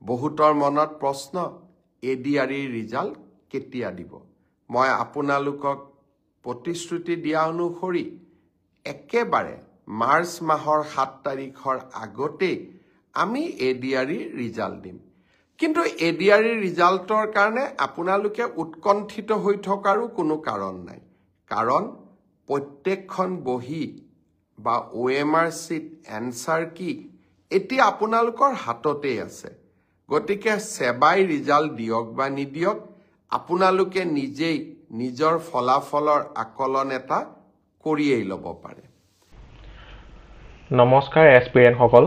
বহুতৰ মনত প্ৰশ্ন এডিআৰিৰ ৰিজাল্ট কেতিয়া দিব মই আপোনালোকক প্ৰতিশ্ৰুতি দিয়া অনুসৰি একেবাৰে মাৰ্চ মাহৰ 7 তাৰিখৰ আগতে আমি এডিআৰিৰ ৰিজাল্ট দিম কিন্তু এডিআৰিৰ ৰিজাল্টৰ কাৰণে আপোনালোকে উৎকণ্ঠিত হৈ থকাৰো কোনো কাৰণ নাই কাৰণ প্ৰত্যেকখন বহি বা OMR sheet answer কি এটি আপোনালোকৰ হাততে আছে গতিকে সেবাই ৰিজাল্ট দিয়ক বা নিদিয়ক আপোনালোকে নিজেই নিজৰ ফলাফলৰ আকলন এটা কৰিয়েই ল'ব পাৰে নমস্কাৰ এছপিৰেণ্ট সকল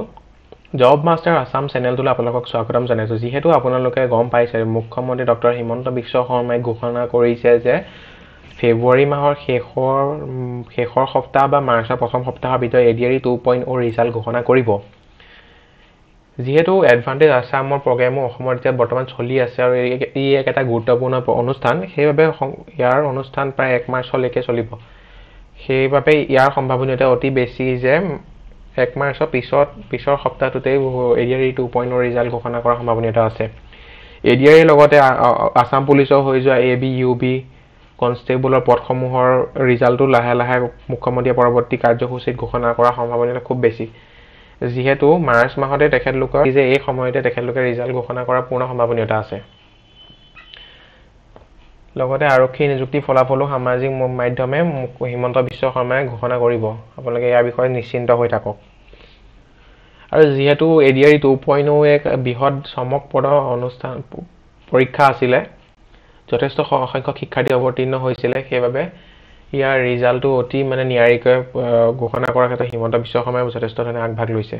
জব মাষ্টাৰ আসাম চেনেলটোলৈ আপোনালোকক স্বাগতম জনাইছো যেহেতু আপোনালোকে গম পাইছে মুখ্যমন্ত্ৰী ডক্টৰ হিমন্ত বিশ্ব শৰ্মাই ঘোষণা কৰিছে যে ফেব্ৰুৱাৰী মাহৰ শেষৰ সপ্তাহ বা মাৰ্চৰ প্ৰথম সপ্তাহৰ ভিতৰত এডিআৰি 2.0 ৰিজাল্ট ঘোষণা কৰিব যেহেতু এডভান্টেজ আসামৰ প্ৰগ্ৰামো অসমৰ এতিয়া বৰ্তমান চলি আছে আৰু ই এটা গুৰুত্বপূৰ্ণ অনুষ্ঠান সেইবাবে ইয়াৰ অনুষ্ঠান প্ৰায় 1 মাৰ্চলৈকে চলিব সেইবাবে ইয়াৰ সম্ভাৱনীয়তা অতি বেছি যে 1 মাৰ্চৰ পিছৰ সপ্তাহটোতে এডিআৰি 2.0 ৰিজাল্ট ঘোষণা কৰাৰ সম্ভাৱনীয়তা আছে এডিআৰিৰ লগতে আসাম পুলিচৰ হৈ যোৱা এবি ইউবি কনষ্টেবলৰ পদসমূহৰ ৰিজাল্টটো লাহে লাহে মুখ্যমন্ত্ৰীয়ে পৰৱৰ্তী কাৰ্যসূচীত ঘোষণা কৰাৰ সম্ভাৱনীয়তা খুব বেছি যেহেতু মাৰ্চ মাহতে তেখেতলোকৰ যে এই সময়তে তেখেতলোকে ৰিজাল্ট ঘোষণা কৰাৰ পূৰ্ণ সম্ভাৱনীয়তা আছে লগতে আৰক্ষী নিযুক্তি ফলাফলো সামাজিক মাধ্যমে হিমন্ত বিশ্ব শৰ্মাই ঘোষণা কৰিব আপোনালোকে ইয়াৰ বিষয়ে নিশ্চিন্ত হৈ থাকক আৰু যেহেতু এডিআৰি 2.0 এক বৃহৎ চমকপ্ৰদ অনুষ্ঠান পৰীক্ষা আছিল যথেষ্ট সংখ্যক শিক্ষাৰ্থী অৱতীৰ্ণ হৈছিল সেইবাবে ইয়াৰ ৰিজাল্টটো অতি নিয়াৰিকৈ ঘোষণা কৰাৰ ক্ষেত্ৰত হিমন্ত বিশ্ব শৰ্মাই যথেষ্ট ধৰণে আগভাগ লৈছে